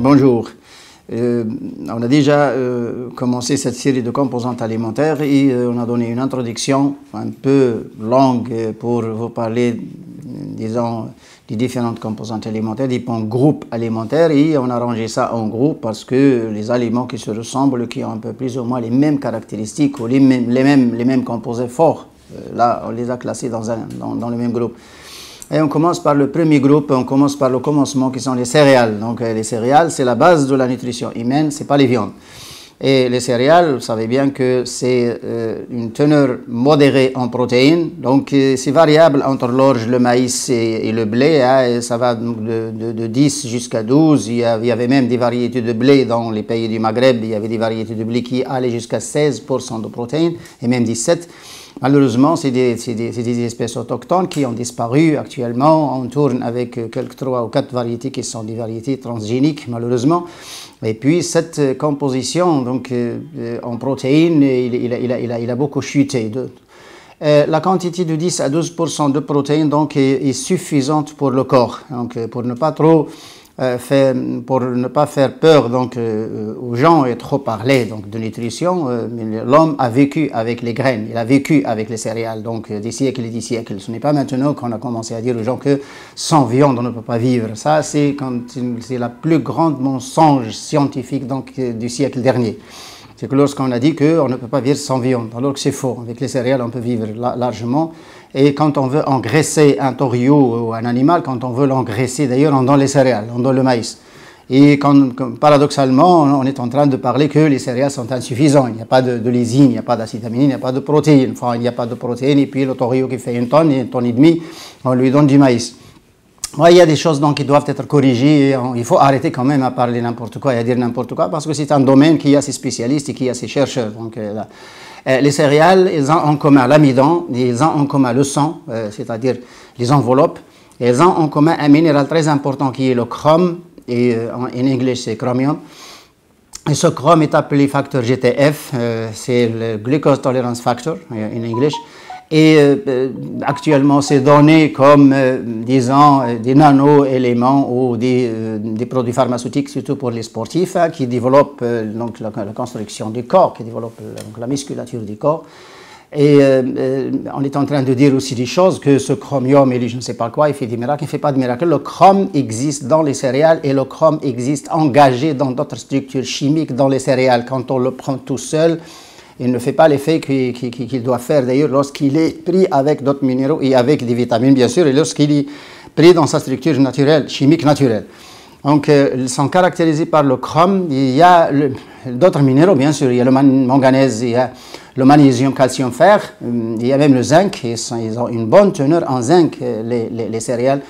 Bonjour. On a déjà commencé cette série de composantes alimentaires et on a donné une introduction un peu longue pour vous parler, disons, des différentes composantes alimentaires, des groupes alimentaires, et on a rangé ça en groupes parce que les aliments qui se ressemblent, qui ont un peu plus ou moins les mêmes caractéristiques ou les mêmes composés forts, là on les a classés dans le même groupe. Et on commence par le premier groupe, on commence par le commencement qui sont les céréales. Donc les céréales, c'est la base de la nutrition humaine, ce n'est pas les viandes. Et les céréales, vous savez bien que c'est une teneur modérée en protéines, donc c'est variable entre l'orge, le maïs et le blé, hein, et ça va de 10 jusqu'à 12, il y avait même des variétés de blé dans les pays du Maghreb, il y avait des variétés de blé qui allaient jusqu'à 16% de protéines, et même 17%. Malheureusement, c'est des espèces autochtones qui ont disparu actuellement. On tourne avec quelques 3 ou 4 variétés qui sont des variétés transgéniques, malheureusement. Et puis, cette composition donc, en protéines, il a beaucoup chuté. La quantité de 10 à 12% de protéines donc, est suffisante pour le corps. Donc, pour ne pas trop... pour ne pas faire peur donc, aux gens et trop parler donc, de nutrition, l'homme a vécu avec les graines, il a vécu avec les céréales, donc des siècles et des siècles. Ce n'est pas maintenant qu'on a commencé à dire aux gens que sans viande on ne peut pas vivre. Ça, c'est la plus grande mensonge scientifique donc, du siècle dernier. C'est que lorsqu'on a dit qu'on ne peut pas vivre sans viande, alors que c'est faux. Avec les céréales, on peut vivre largement. Et quand on veut engraisser un taureau ou un animal, quand on veut l'engraisser, d'ailleurs, on donne les céréales, on donne le maïs. Et paradoxalement, on est en train de parler que les céréales sont insuffisantes. Il n'y a pas de lysine, il n'y a pas d'acide aminé, il n'y a pas de protéines. Enfin, il n'y a pas de protéines. Et puis le taureau qui fait une tonne et demie, on lui donne du maïs. Ouais, il y a des choses donc, qui doivent être corrigées. Et il faut arrêter quand même à parler n'importe quoi et à dire n'importe quoi parce que c'est un domaine qui a ses spécialistes et qui a ses chercheurs. Donc, les céréales, ils ont en commun l'amidon, ils ont en commun le sang, c'est-à-dire les enveloppes. Ils ont en commun un minéral très important qui est le chrome, et en anglais c'est chromium. Et ce chrome est appelé facteur GTF, c'est le glucose tolerance factor en anglais. Et actuellement, c'est donné comme, disons, des nano-éléments ou des produits pharmaceutiques, surtout pour les sportifs, hein, qui développent donc, la construction du corps, qui développent donc, la musculature du corps. Et on est en train de dire aussi des choses, que ce chromium, je ne sais pas quoi, il fait des miracles, il ne fait pas de miracles. Le chrome existe dans les céréales et le chrome existe engagé dans d'autres structures chimiques dans les céréales. Quand on le prend tout seul, il ne fait pas l'effet qu'il doit faire d'ailleurs lorsqu'il est pris avec d'autres minéraux et avec des vitamines bien sûr, et lorsqu'il est pris dans sa structure naturelle, chimique naturelle. Donc ils sont caractérisés par le chrome, il y a d'autres minéraux bien sûr, il y a le manganèse, il y a le magnésium, calcium, fer, il y a même le zinc, ils ont une bonne teneur en zinc les céréales.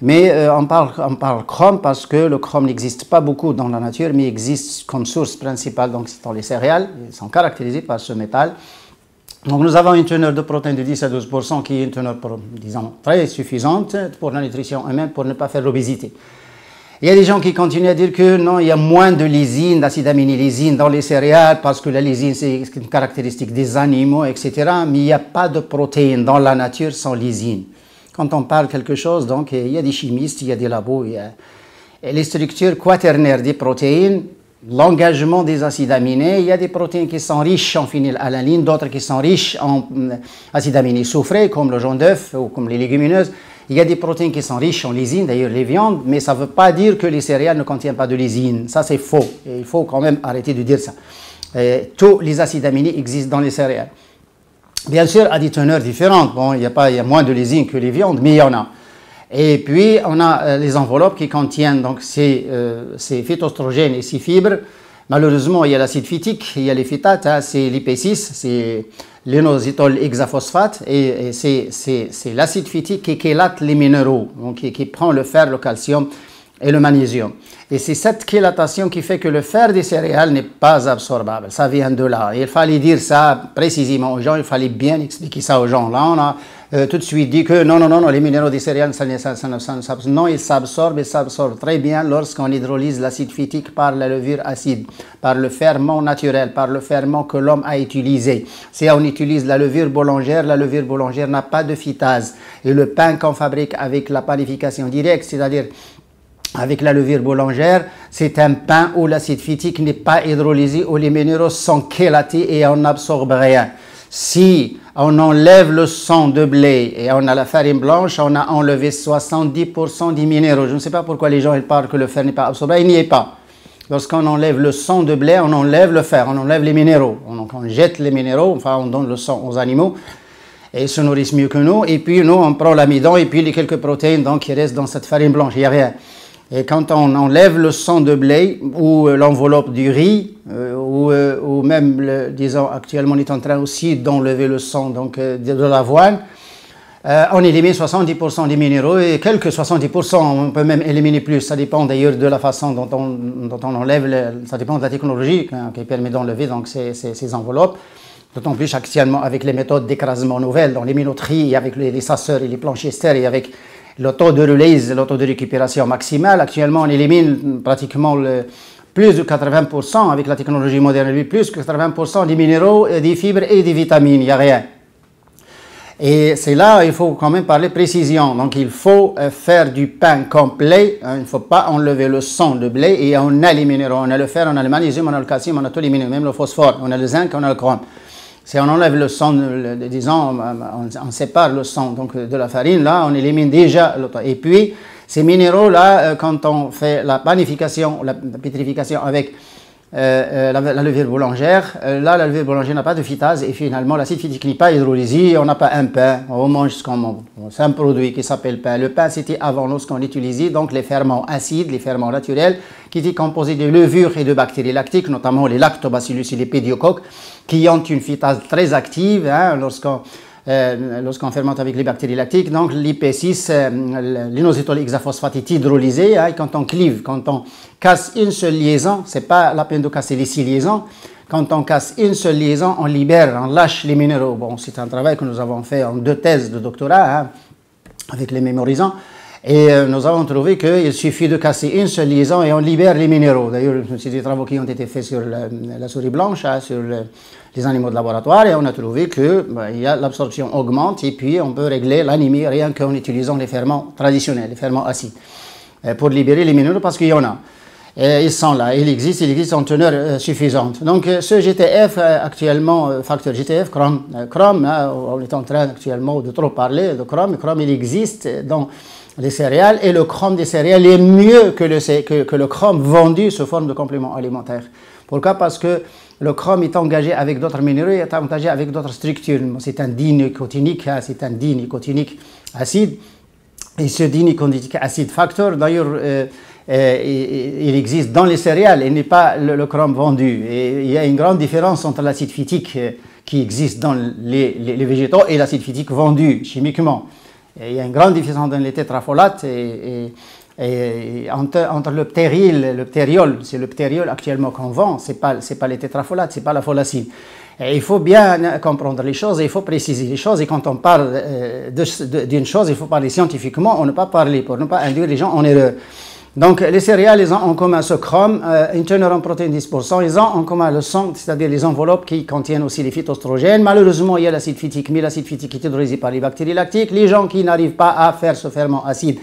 Mais on parle chrome parce que le chrome n'existe pas beaucoup dans la nature, mais existe comme source principale donc dans les céréales. Ils sont caractérisés par ce métal. Donc nous avons une teneur de protéines de 10 à 12% qui est une teneur, disons, très suffisante pour la nutrition humaine pour ne pas faire l'obésité. Il y a des gens qui continuent à dire que non, il y a moins de lysine, d'acide aminé lysine dans les céréales parce que la lysine c'est une caractéristique des animaux, etc. Mais il n'y a pas de protéines dans la nature sans lysine. Quand on parle quelque chose, donc il y a des chimistes, il y a des labos, il y a les structures quaternaires des protéines, l'engagement des acides aminés, il y a des protéines qui sont riches en phénylalanine, d'autres qui sont riches en acides aminés soufrés, comme le jaune d'œuf ou comme les légumineuses. Il y a des protéines qui sont riches en lysine, d'ailleurs les viandes, mais ça ne veut pas dire que les céréales ne contiennent pas de lysine. Ça, c'est faux. Et il faut quand même arrêter de dire ça. Tous les acides aminés existent dans les céréales. Bien sûr, à des teneurs différentes. Bon, il y a moins de lysine que les viandes, mais il y en a. Et puis, on a les enveloppes qui contiennent donc, ces phytoestrogènes et ces fibres. Malheureusement, il y a l'acide phytique, il y a les phytates, hein, c'est l'IP6, c'est l'inositol hexaphosphate, et c'est l'acide phytique qui chélate les minéraux, donc qui prend le fer, le calcium et le magnésium. Et c'est cette chélatation qui fait que le fer des céréales n'est pas absorbable. Ça vient de là. Et il fallait dire ça précisément aux gens, il fallait bien expliquer ça aux gens. Là, on a tout de suite dit que non, les minéraux des céréales, non, ils s'absorbent très bien lorsqu'on hydrolyse l'acide phytique par la levure acide, par le ferment naturel, par le ferment que l'homme a utilisé. Si on utilise la levure boulangère n'a pas de phytase. Et le pain qu'on fabrique avec la panification directe, c'est-à-dire avec la levure boulangère, c'est un pain où l'acide phytique n'est pas hydrolysé, où les minéraux sont chélatés et on n'absorbe rien. Si on enlève le sang de blé et on a la farine blanche, on a enlevé 70% des minéraux. Je ne sais pas pourquoi les gens ils parlent que le fer n'est pas absorbé, il n'y est pas. Lorsqu'on enlève le sang de blé, on enlève le fer, on enlève les minéraux. Donc on jette les minéraux, enfin on donne le sang aux animaux et ils se nourrissent mieux que nous. Et puis nous, on prend l'amidon et puis les quelques protéines donc, qui restent dans cette farine blanche, il n'y a rien. Et quand on enlève le sang de blé ou l'enveloppe du riz, ou même, disons, actuellement on est en train aussi d'enlever le sang donc, de l'avoine, on élimine 70% des minéraux et quelques 70%, on peut même éliminer plus. Ça dépend d'ailleurs de la façon dont on enlève, ça dépend de la technologie qui permet d'enlever donc, ces enveloppes. D'autant plus actuellement avec les méthodes d'écrasement nouvelles, dans les minoteries, avec les sasseurs et les planchistères et avec le taux de release, le taux de récupération maximale. Actuellement, on élimine pratiquement plus de 80% avec la technologie moderne, plus de 80% des minéraux, des fibres et des vitamines, il n'y a rien. Et c'est là, il faut quand même parler précision. Donc, il faut faire du pain complet. Il ne faut pas enlever le sang de blé et on a les minéraux. On a le fer, on a le magnésium, on a le calcium, on a tous les minéraux, même le phosphore, on a le zinc, on a le chrome. Si on enlève le sang, disons, on sépare le sang donc, de la farine, là, on élimine déjà le temps. Et puis, ces minéraux-là, quand on fait la panification, la pétrification avec la levure boulangère, là, la levure boulangère n'a pas de phytase et finalement, l'acide phytique n'est pas hydrolysé, on n'a pas un pain, on mange ce qu'on mange. C'est un produit qui s'appelle pain. Le pain, c'était avant nous ce qu'on utilisait, donc les ferments acides, les ferments naturels, qui étaient composés de levures et de bactéries lactiques, notamment les lactobacillus et les pédiocoques, qui ont une phytase très active hein, lorsqu'on fermente avec les bactéries lactiques. Donc l'IP6, l'inositol hexaphosphate est hydrolysé. Hein, et quand on clive, quand on casse une seule liaison, ce n'est pas la peine de casser les 6 liaisons. Quand on casse une seule liaison, on libère, on lâche les minéraux. Bon, c'est un travail que nous avons fait en 2 thèses de doctorat hein, avec les mémorisants. Et nous avons trouvé qu'il suffit de casser une seule liaison et on libère les minéraux. D'ailleurs, c'est des travaux qui ont été faits sur la souris blanche, hein, sur les animaux de laboratoire, et on a trouvé que l'absorption augmente et puis on peut régler l'anémie rien qu'en utilisant les ferments traditionnels, les ferments acides, pour libérer les minéraux parce qu'il y en a. Et ils sont là, ils existent en teneur suffisante. Donc ce GTF actuellement, facteur GTF, chrome, hein, on est en train actuellement de trop parler de chrome. Le chrome, il existe dans les céréales et le chrome des céréales est mieux que le chrome vendu sous forme de complément alimentaire. Pourquoi? Parce que le chrome est engagé avec d'autres minéraux, est engagé avec d'autres structures. C'est un dinicotinique, hein, c'est un dinicotinique acide. Et ce dinicotinique acide factor, d'ailleurs, il existe dans les céréales et n'est pas le chrome vendu. Et il y a une grande différence entre l'acide phytique qui existe dans les végétaux et l'acide phytique vendu chimiquement. Et il y a une grande différence dans les tétrafolates et entre le ptériol, c'est le ptériol actuellement qu'on vend, c'est pas les tétrafolates, c'est pas la folacine. Et il faut bien comprendre les choses et il faut préciser les choses. Et quand on parle d'une chose, il faut parler scientifiquement, on ne peut pas parler pour ne pas induire les gens en erreur. Donc, les céréales, ils ont en commun ce chrome, une teneur en protéines 10%, ils ont en commun le sang, c'est-à-dire les enveloppes qui contiennent aussi les phytoestrogènes. Malheureusement, il y a l'acide phytique, mais l'acide phytique est hydrolysé par les bactéries lactiques. Les gens qui n'arrivent pas à faire ce ferment acide,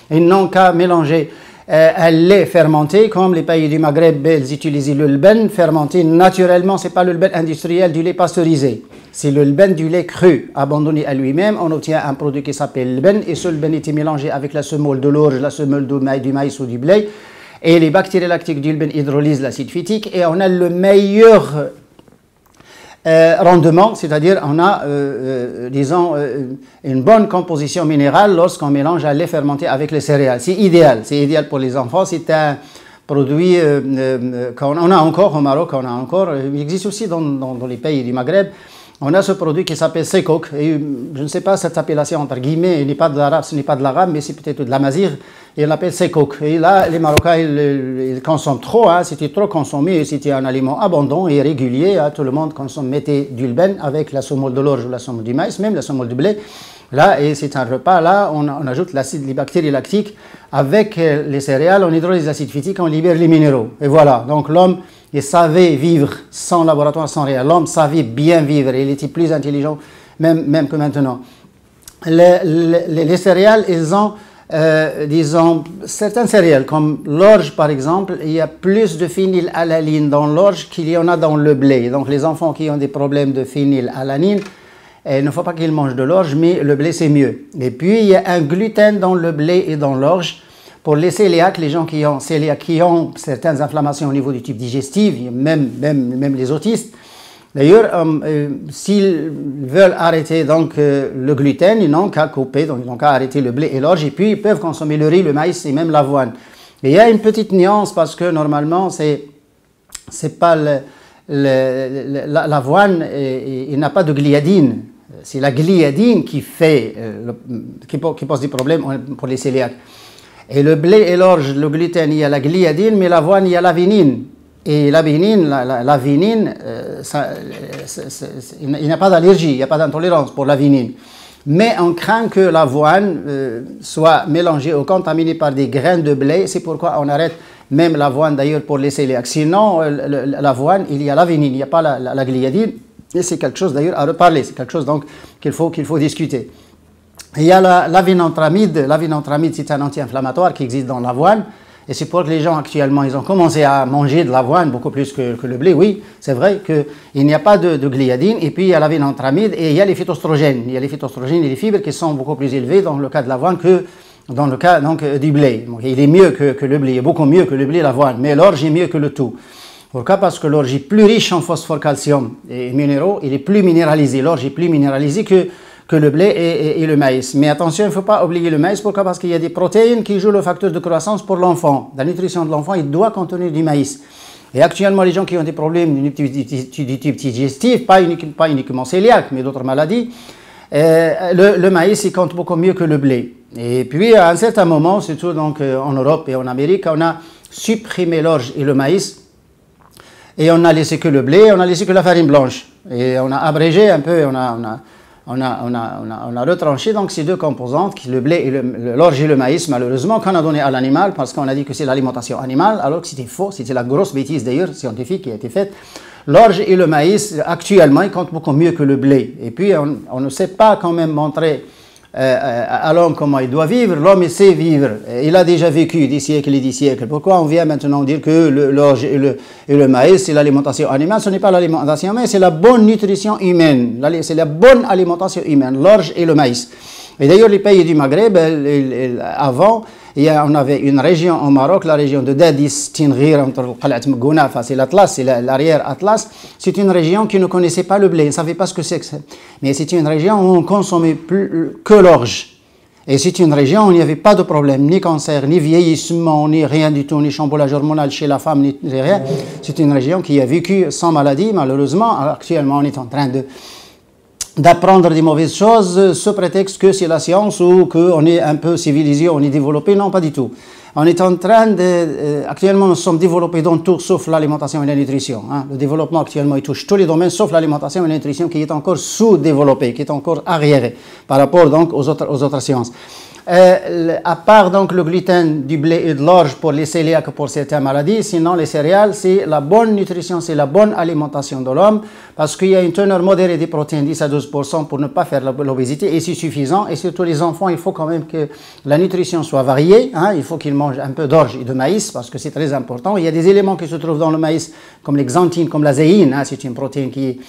ils n'ont qu'à mélanger un lait fermenté, comme les pays du Maghreb, ils utilisent le lben fermenté naturellement, ce n'est pas le lben industriel du lait pasteurisé. C'est le lben du lait cru, abandonné à lui-même. On obtient un produit qui s'appelle lben, et ce lben était mélangé avec la semoule de l'orge, la semoule du maïs ou du blé. Et les bactéries lactiques du lben hydrolysent l'acide phytique, et on a le meilleur rendement, c'est-à-dire on a, disons, une bonne composition minérale lorsqu'on mélange un lait fermenté avec les céréales. C'est idéal pour les enfants, c'est un produit qu'on a encore au Maroc, il existe aussi dans les pays du Maghreb. On a ce produit qui s'appelle Secoq, et je ne sais pas cette appellation entre guillemets, il n'est pas de l'arabe, ce n'est pas de l'arabe, mais c'est peut-être de la mazir, et on l'appelle Secoq. Et là, les Marocains, ils consomment trop, hein, c'était trop consommé, c'était un aliment abondant et régulier, hein, tout le monde consomme, mettez du lben avec la semoule de l'orge ou la semoule du maïs, même la semoule du blé. Là, et c'est un repas, là, on ajoute l'acide, les bactéries lactiques avec les céréales, on hydrolyse l'acide phytique, on libère les minéraux. Et voilà, donc l'homme, il savait vivre sans laboratoire, sans rien. L'homme savait bien vivre, il était plus intelligent même que maintenant. Les céréales, ils ont disons, certaines céréales, comme l'orge par exemple, il y a plus de phénylalanine dans l'orge qu'il y en a dans le blé. Donc les enfants qui ont des problèmes de phénylalanine, il ne faut pas qu'ils mangent de l'orge, mais le blé c'est mieux. Et puis il y a un gluten dans le blé et dans l'orge. Pour les cœliaques, les gens qui ont certaines inflammations au niveau du tube digestif, même les autistes, d'ailleurs, s'ils veulent arrêter donc, le gluten, ils n'ont qu'à couper, donc ils n'ont qu'à arrêter le blé et l'orge, et puis ils peuvent consommer le riz, le maïs et même l'avoine. Et il y a une petite nuance parce que normalement, c'est pas l'avoine, il n'a pas de gliadine. C'est la gliadine qui pose des problèmes pour les cœliaques. Et le blé et l'orge, le gluten, il y a la gliadine, mais l'avoine, il y a la vinine. Et la vinine, il n'y a pas d'allergie, il n'y a pas d'intolérance pour la vinine. Mais on craint que l'avoine soit mélangée ou contaminée par des graines de blé. C'est pourquoi on arrête même l'avoine d'ailleurs pour les cœliaques. Sinon, l'avoine, il y a la vinine, il n'y a pas la gliadine. Et c'est quelque chose d'ailleurs à reparler, c'est quelque chose donc qu'il faut discuter. Il y a l'avinantramide. L'avinantramide, c'est un anti-inflammatoire qui existe dans l'avoine. Et c'est pour que les gens actuellement, ils ont commencé à manger de l'avoine beaucoup plus que le blé. Oui, c'est vrai qu'il n'y a pas de gliadine. Et puis il y a l'avinantramide et il y a les phytoestrogènes. Il y a les phytoestrogènes et les fibres qui sont beaucoup plus élevés dans le cas de l'avoine que dans le cas donc, du blé. Donc, il est mieux que le blé, il est beaucoup mieux que le blé et l'avoine. Mais l'orge est mieux que le tout. Pourquoi? Parce que l'orge est plus riche en phosphore, calcium et minéraux. Il est plus minéralisé. L'orge est plus minéralisé que le blé et le maïs. Mais attention, il ne faut pas oublier le maïs. Pourquoi? Parce qu'il y a des protéines qui jouent le facteur de croissance pour l'enfant. La nutrition de l'enfant, il doit contenir du maïs. Et actuellement, les gens qui ont des problèmes du type digestif, pas uniquement cœliaque, mais d'autres maladies, le maïs, il compte beaucoup mieux que le blé. Et puis, à un certain moment, surtout donc, en Europe et en Amérique, on a supprimé l'orge et le maïs. Et on a laissé que le blé, on a laissé que la farine blanche. Et on a abrégé un peu, on a retranché donc ces deux composantes, le blé et l'orge et le maïs, malheureusement, qu'on a donné à l'animal, parce qu'on a dit que c'est l'alimentation animale, alors que c'était faux, c'était la grosse bêtise d'ailleurs scientifique qui a été faite. L'orge et le maïs, actuellement, ils comptent beaucoup mieux que le blé. Et puis, on ne sait pas quand même montrer à l'homme comment il doit vivre. L'homme, il sait vivre. Il a déjà vécu des siècles et des siècles. Pourquoi on vient maintenant dire que l'orge et le maïs, c'est l'alimentation animale? Ce n'est pas l'alimentation humaine, c'est la bonne nutrition humaine. C'est la bonne alimentation humaine, l'orge et le maïs. Et d'ailleurs, les pays du Maghreb, avant, on avait une région au Maroc, la région de Dadis, Tinghir, entre Qalat Mgouna, c'est l'Atlas, c'est l'arrière Atlas. C'est une région qui ne connaissait pas le blé, ne savait pas ce que c'est. Mais c'est une région où on consommait plus que l'orge. Et c'est une région où il n'y avait pas de problème, ni cancer, ni vieillissement, ni rien du tout, ni chamboulage hormonal chez la femme, ni rien. C'est une région qui a vécu sans maladie, malheureusement. Alors, actuellement, on est en train d'apprendre des mauvaises choses, sous prétexte que c'est la science ou qu'on est un peu civilisé, on est développé. Non, pas du tout. On est en train actuellement, nous sommes développés dans tout sauf l'alimentation et la nutrition. Le développement actuellement, il touche tous les domaines sauf l'alimentation et la nutrition qui est encore sous-développée, qui est encore arriérée par rapport donc aux autres sciences. À part donc le gluten du blé et de l'orge pour les cœliaques, pour certaines maladies, sinon les céréales, c'est la bonne nutrition, c'est la bonne alimentation de l'homme, parce qu'il y a une teneur modérée des protéines, 10 à 12% pour ne pas faire l'obésité, et c'est suffisant. Et surtout les enfants, il faut quand même que la nutrition soit variée, il faut qu'ils mangent un peu d'orge et de maïs, parce que c'est très important. Il y a des éléments qui se trouvent dans le maïs, comme les xanthines, comme la zéine, c'est une protéine qui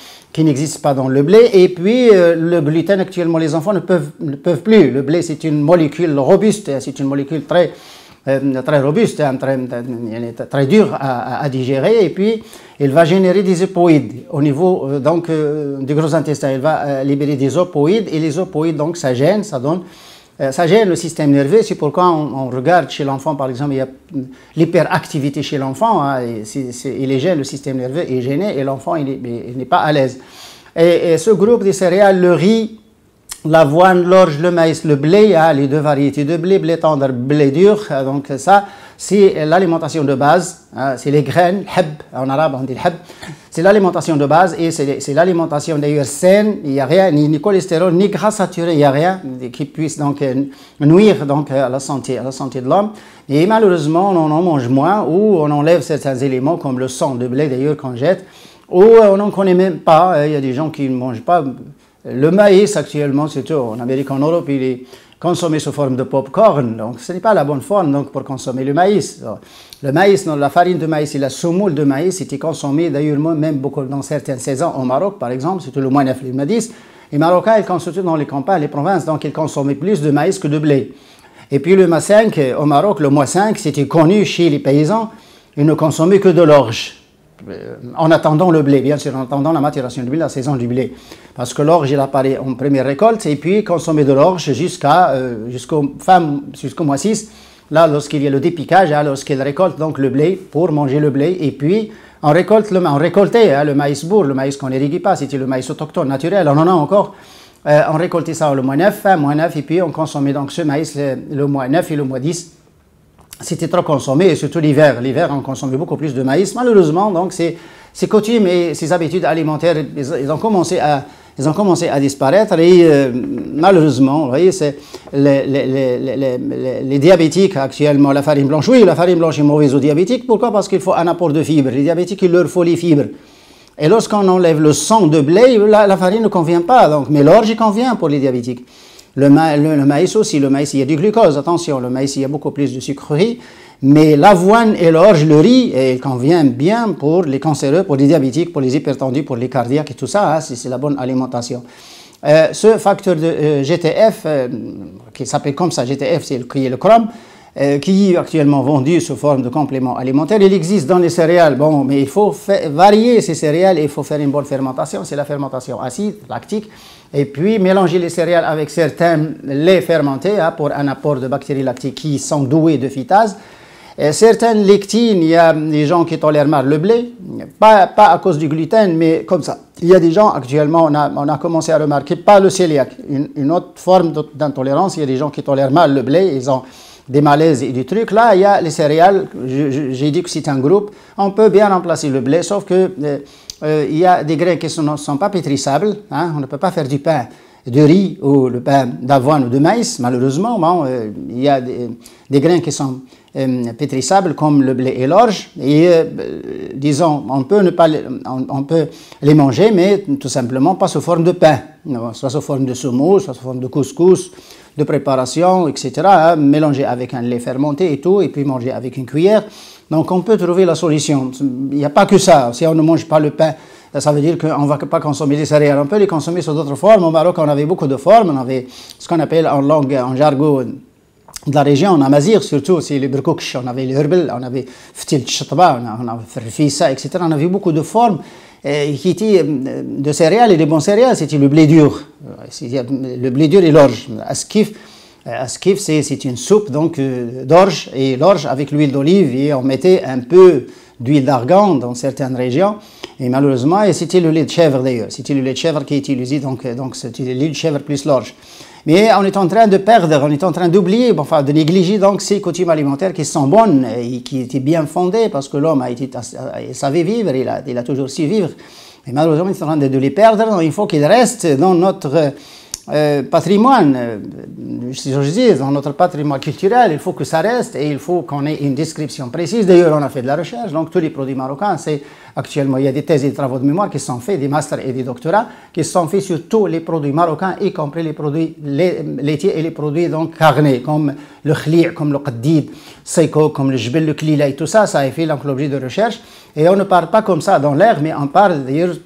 n'existe pas dans le blé. Et puis le gluten, actuellement, les enfants ne peuvent plus. Le blé, c'est une molécule robuste, c'est une molécule très robuste, très dure à digérer. Et puis, elle va générer des opoïdes au niveau du gros intestin. Elle va libérer des opoïdes, et les opoïdes, donc, ça gêne, ça gêne le système nerveux. C'est pourquoi on regarde chez l'enfant, par exemple, il y a l'hyperactivité chez l'enfant. Il est gêné, le système nerveux est gêné, et l'enfant il n'est pas à l'aise. Et ce groupe de céréales, le riz, l'avoine, l'orge, le maïs, le blé, les deux variétés de blé tendre, blé dur, donc ça, c'est l'alimentation de base, c'est les graines, hab, en arabe on dit hab, c'est l'alimentation de base, et c'est l'alimentation d'ailleurs saine. Il n'y a rien, ni cholestérol, ni gras saturé, il n'y a rien qui puisse donc nuire donc à la santé de l'homme. Et malheureusement, on en mange moins, ou on enlève certains éléments comme le sang de blé d'ailleurs qu'on jette, ou on n'en connaît même pas. Il y a des gens qui ne mangent pas. Le maïs actuellement, surtout en Amérique, en Europe, il est consommé sous forme de pop-corn. Donc, ce n'est pas la bonne forme donc, pour consommer le maïs. Le maïs, la farine de maïs et la semoule de maïs étaient consommées d'ailleurs même beaucoup dans certaines saisons au Maroc, par exemple, surtout le mois 9, le mois 10. Les Marocains, ils consommaient dans les campagnes, les provinces, donc ils consommaient plus de maïs que de blé. Et puis le mois 5, au Maroc, le mois 5, c'était connu chez les paysans, ils ne consommaient que de l'orge. En attendant le blé, bien sûr, en attendant la maturation du blé, la saison du blé. Parce que l'orge, il apparaît en première récolte, et puis consommer de l'orge jusqu'au mois 6, là, lorsqu'il y a le dépiquage, lorsqu'il récolte donc le blé, pour manger le blé, et puis on récoltait le maïs bourg, le maïs qu'on n'irrigue pas, c'était le maïs autochtone naturel, on en a encore. On récoltait ça le mois 9, et puis on consommait donc ce maïs le mois 9 et le mois 10. C'était trop consommé, et surtout l'hiver. L'hiver, on consommait beaucoup plus de maïs. Malheureusement, donc, ces coutumes et ces habitudes alimentaires, ils ont commencé à disparaître. Et malheureusement, vous voyez, c'est les diabétiques actuellement, la farine blanche. Oui, la farine blanche est mauvaise aux diabétiques. Pourquoi? Parce qu'il faut un apport de fibres. Les diabétiques, il leur faut les fibres. Et lorsqu'on enlève le sang de blé, la farine ne convient pas. Donc, mais l'orge, il convient pour les diabétiques. Le maïs aussi, le maïs, il y a du glucose, attention, le maïs, il y a beaucoup plus de sucreries, mais l'avoine et l'orge, le riz, il convient bien pour les cancéreux, pour les diabétiques, pour les hypertendus, pour les cardiaques et tout ça, hein, c'est la bonne alimentation. Ce facteur de GTF, qui s'appelle comme ça, GTF, c'est le chrome, qui est actuellement vendu sous forme de complément alimentaire. Il existe dans les céréales, bon, mais il faut varier ces céréales et il faut faire une bonne fermentation, c'est la fermentation acide, lactique, et puis mélanger les céréales avec certains laits fermentés pour un apport de bactéries lactiques qui sont douées de phytase. Certaines lectines, il y a des gens qui tolèrent mal le blé, pas à cause du gluten, mais comme ça. Il y a des gens, actuellement, on a commencé à remarquer, pas le cœliaque, une autre forme d'intolérance, il y a des gens qui tolèrent mal le blé, ils ont des malaises et des trucs. Là, il y a les céréales, j'ai dit que c'est un groupe, on peut bien remplacer le blé, sauf que il y a des grains qui ne sont pas pétrissables, hein, on ne peut pas faire du pain de riz ou le pain d'avoine ou de maïs, malheureusement. Bon, il y a des grains qui sont pétrissables comme le blé et l'orge, et disons, on peut les manger, mais tout simplement pas sous forme de pain, soit sous forme de semoule, soit sous forme de couscous, de préparation, etc., hein, mélanger avec un lait fermenté et tout, et puis manger avec une cuillère. Donc on peut trouver la solution. Il n'y a pas que ça. Si on ne mange pas le pain, ça veut dire qu'on ne va pas consommer les céréales. On peut les consommer sous d'autres formes. Au Maroc, on avait beaucoup de formes. On avait ce qu'on appelle en langue, en jargon de la région, en amazigh surtout, c'est le berkoukch, on avait le herbel, on avait ftil tchatba, on avait ferfissa, etc. On avait beaucoup de formes qui étaient de céréales et des bons céréales. C'était le blé dur. Le blé dur et l'orge. Askif, c'est une soupe donc d'orge, et l'orge avec l'huile d'olive, et on mettait un peu d'huile d'argan dans certaines régions, et malheureusement, et c'était le lait de chèvre d'ailleurs, c'était le lait de chèvre qui est utilisé, donc c'était le lait de chèvre plus l'orge. Mais on est en train de perdre, on est en train d'oublier, enfin de négliger donc ces coutumes alimentaires qui sont bonnes et qui étaient bien fondées, parce que l'homme il savait vivre, il a toujours su vivre, et malheureusement, on est en train de les perdre. Donc, il faut qu'ils restent dans notre patrimoine, si je dis, dans notre patrimoine culturel. Il faut que ça reste, et il faut qu'on ait une description précise. D'ailleurs, on a fait de la recherche, donc tous les produits marocains, actuellement, il y a des thèses et des travaux de mémoire qui sont faits, des masters et des doctorats, qui sont faits sur tous les produits marocains, y compris les produits laitiers et les produits donc carnés, comme le khli', comme le qaddid, seiko, comme le jbel, le klila, et tout ça, ça a fait l'objet de recherche. Et on ne parle pas comme ça dans l'air, mais on parle d'ailleurs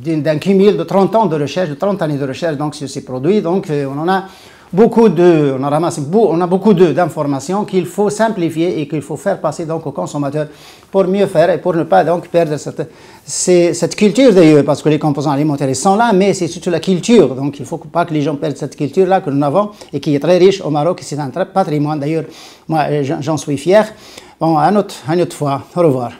d'un cumul de 30 ans de recherche, de 30 années de recherche donc, sur ces produits. Donc on a beaucoup d'informations qu'il faut simplifier et qu'il faut faire passer donc aux consommateurs pour mieux faire et pour ne pas donc perdre cette culture d'ailleurs, parce que les composants alimentaires ils sont là, mais c'est surtout la culture. Donc il ne faut pas que les gens perdent cette culture-là que nous avons et qui est très riche au Maroc. C'est un patrimoine d'ailleurs, moi j'en suis fier. Bon, à une autre fois, au revoir.